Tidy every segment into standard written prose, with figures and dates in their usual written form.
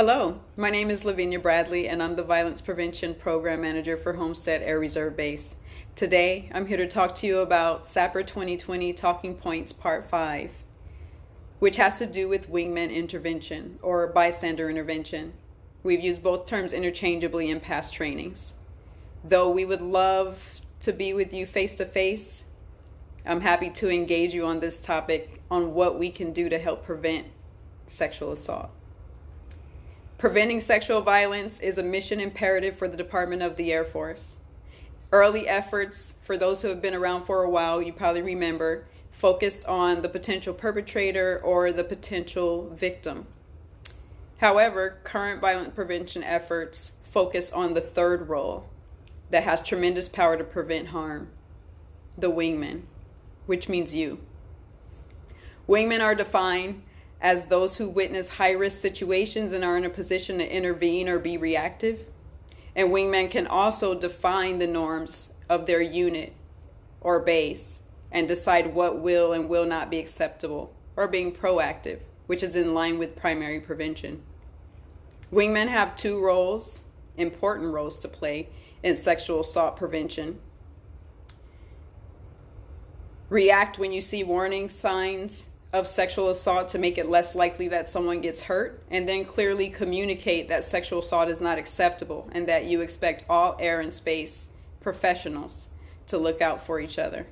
Hello, my name is Lavinia Bradley, and I'm the Violence Prevention Program Manager for Homestead Air Reserve Base. Today, I'm here to talk to you about SAPR 2020 Talking Points Part 5, which has to do with Wingman Intervention, or bystander intervention. We've used both terms interchangeably in past trainings. Though we would love to be with you face to face, I'm happy to engage you on this topic on what we can do to help prevent sexual assault. Preventing sexual violence is a mission imperative for the Department of the Air Force. Early efforts, for those who have been around for a while, you probably remember, focused on the potential perpetrator or the potential victim. However, current violent prevention efforts focus on the third role that has tremendous power to prevent harm, the wingman, which means you. Wingmen are defined as those who witness high-risk situations and are in a position to intervene or be reactive. And wingmen can also define the norms of their unit or base and decide what will and will not be acceptable, or being proactive, which is in line with primary prevention. Wingmen have two roles, important roles to play in sexual assault prevention. React when you see warning signs of sexual assault to make it less likely that someone gets hurt, and then clearly communicate that sexual assault is not acceptable and that you expect all air and space professionals to look out for each other.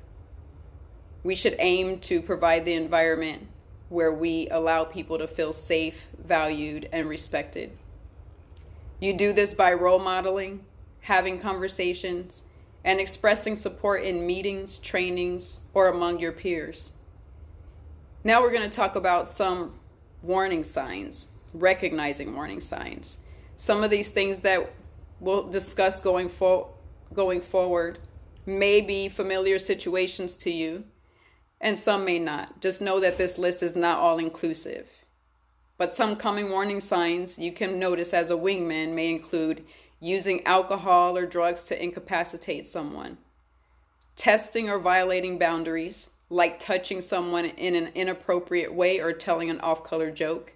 We should aim to provide the environment where we allow people to feel safe, valued, and respected. You do this by role modeling, having conversations, and expressing support in meetings, trainings, or among your peers. Now we're going to talk about some warning signs, recognizing warning signs. Some of these things that we'll discuss going forward may be familiar situations to you, and some may not. Just know that this list is not all inclusive. But some common warning signs you can notice as a wingman may include using alcohol or drugs to incapacitate someone, testing or violating boundaries, like touching someone in an inappropriate way or telling an off-color joke,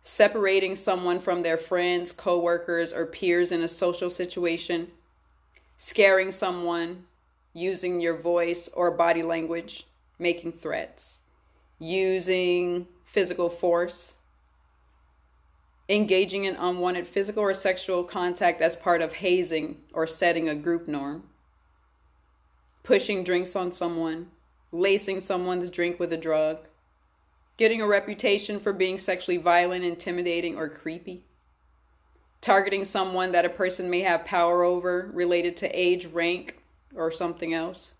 separating someone from their friends, co-workers, or peers in a social situation, scaring someone, using your voice or body language, making threats, using physical force, engaging in unwanted physical or sexual contact as part of hazing or setting a group norm, pushing drinks on someone, lacing someone's drink with a drug, getting a reputation for being sexually violent, intimidating, or creepy, targeting someone that a person may have power over related to age, rank, or something else,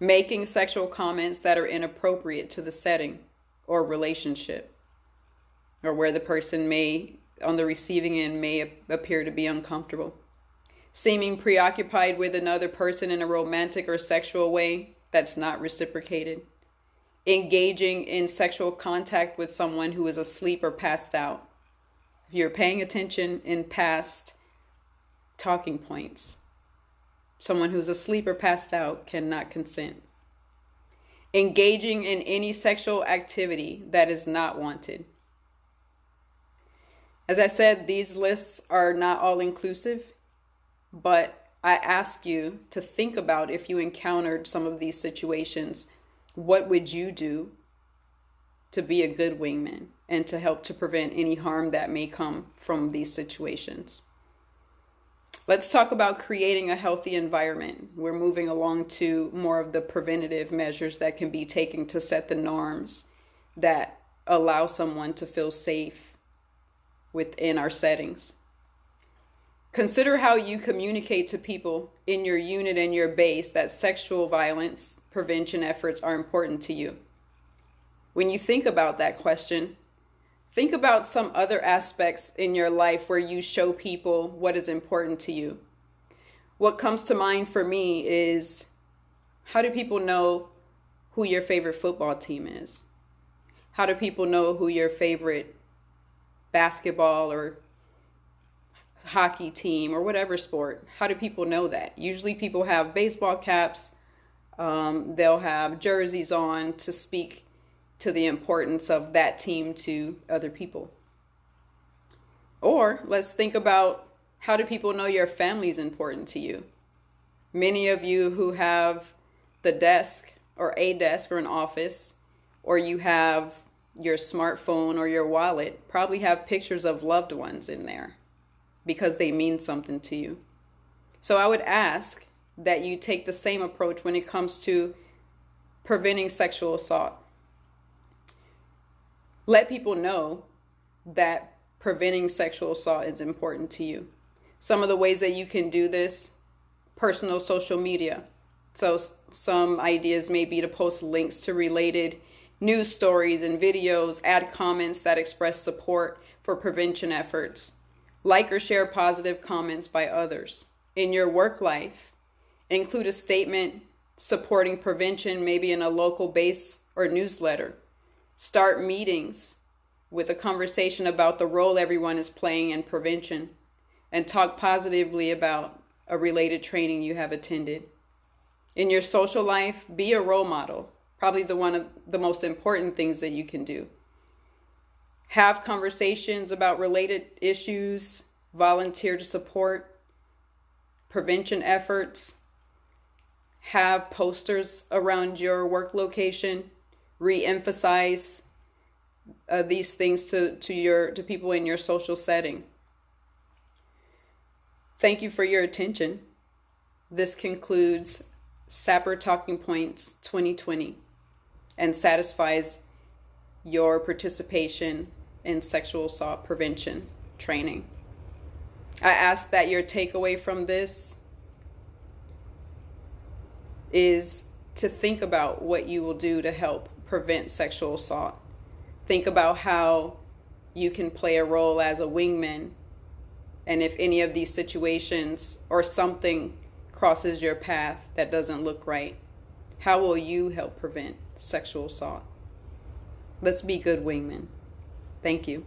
making sexual comments that are inappropriate to the setting or relationship, or where the person may, on the receiving end, may appear to be uncomfortable, seeming preoccupied with another person in a romantic or sexual way that's not reciprocated, engaging in sexual contact with someone who is asleep or passed out. If you're paying attention in past talking points, someone who's asleep or passed out cannot consent. Engaging in any sexual activity that is not wanted. As I said, these lists are not all inclusive, but I ask you to think about, if you encountered some of these situations, what would you do to be a good wingman and to help to prevent any harm that may come from these situations? Let's talk about creating a healthy environment. We're moving along to more of the preventative measures that can be taken to set the norms that allow someone to feel safe within our settings. Consider how you communicate to people in your unit and your base that sexual violence prevention efforts are important to you. When you think about that question, think about some other aspects in your life where you show people what is important to you. What comes to mind for me is, how do people know who your favorite football team is? How do people know who your favorite basketball or hockey team or whatever sport? How do people know that? Usually people have baseball caps, they'll have jerseys on to speak to the importance of that team to other people. Or let's think about, how do people know your family is important to you? Many of you who have the desk or a desk or an office, or you have your smartphone or your wallet, probably have pictures of loved ones in there because they mean something to you. So I would ask that you take the same approach when it comes to preventing sexual assault. Let people know that preventing sexual assault is important to you. Some of the ways that you can do this: personal social media. So some ideas may be to post links to related news stories and videos, add comments that express support for prevention efforts, like or share positive comments by others. In your work life, include a statement supporting prevention, maybe in a local base or newsletter. Start meetings with a conversation about the role everyone is playing in prevention, and talk positively about a related training you have attended. In your social life, be a role model. Probably one of the most important things that you can do. Have conversations about related issues, volunteer to support prevention efforts, have posters around your work location, re-emphasize these things to people in your social setting. Thank you for your attention. This concludes SAPR Talking Points 2020 and satisfies your participation in sexual assault prevention training. I ask that your takeaway from this is to think about what you will do to help prevent sexual assault. Think about how you can play a role as a wingman, and if any of these situations or something crosses your path that doesn't look right, how will you help prevent sexual assault? Let's be good wingmen. Thank you.